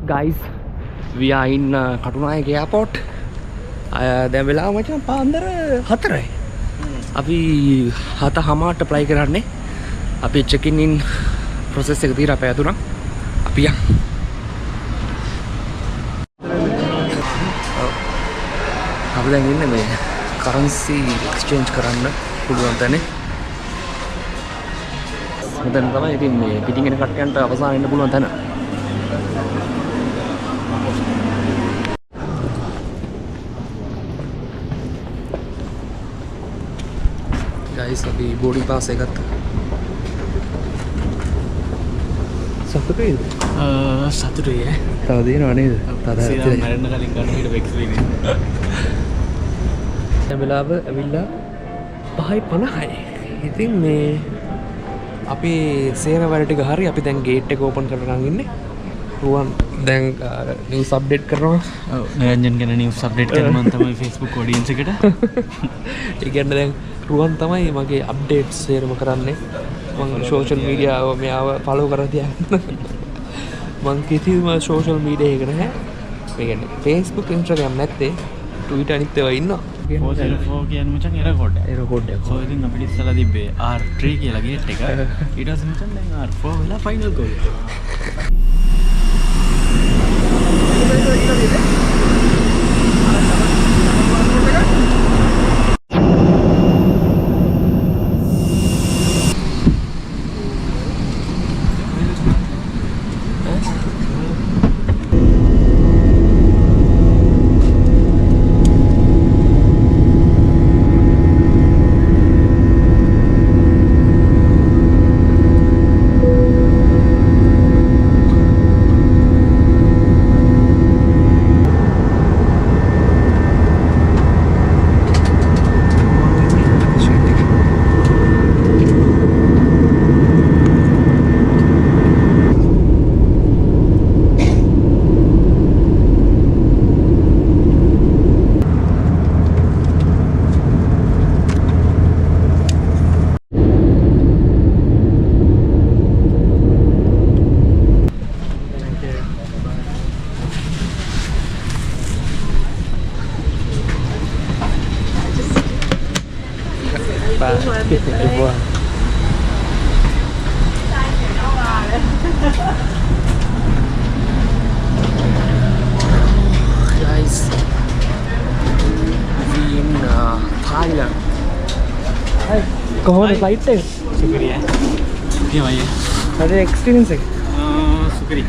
guys, we are in Katunayake airport. දැන් වෙලාව මචං පාන්දර 4යි. අපි 7:00ට fly කරන්නේ. අපි check in process එක తీරා පැය 3ක්. අපි යන්. අපි දැන් ඉන්නේ මේ currency exchange කරන්න පුළුවන් තැනේ. මෙතන තමයි ඉතින් මේ පිටින් එන කට්ටියන්ට අවසාන වෙන්න පුළුවන් තැන. guys, අපි boarding pass එක ගත්තා. සතුටුයිද? සතුටුයි ඈ. තව දිනව නේද? තව මරන්න කලින් ගන්න ඊට වෙක්ස් වෙන්නේ. දැන් වෙලාව ඇවිල්ලා 5:50යි. ඉතින් මේ අපි සේන වැඩ ටික හරි අපි දැන් ගේට් එක ඕපන් කරගෙන ඉන්නේ. රුවන් දැන් නිවුස් අප්ඩේට් කරනවා. ඔව් නිරංජන් ගැන නිවුස් අප්ඩේට් කරනවා තමයි Facebook ඔඩියන්ස් එකට. ඒ කියන්නේ දැන් රුවන් තමයි මගේ අප්ඩේට්ස් සේරම කරන්නේ. මම සෝෂල් මීඩියා මෙයාව ෆලෝ කරලා තියන්න. මම කිසිම සෝෂල් මීඩියා එක නැහැ. ඒ කියන්නේ Facebook Instagram නැත්තේ Twitter අනිත් ඒවා ඉන්නවා. 404 කියන්නේ මචං එරර් කෝඩ් එක. එරර් කෝඩ් එක. සෝ ඉතින් අපිට ඉස්සලා තිබ්බේ R3 කියලා ගේට් එක. ඊට පස්සේ මචං දැන් R4 වෙලා ෆයිනල් කෝඩ් එක. Guys, we in Thailand. Hi, කොහොමද flight එක? සුපිරිය. කියමයි. හරි experience එක. සුපිරි.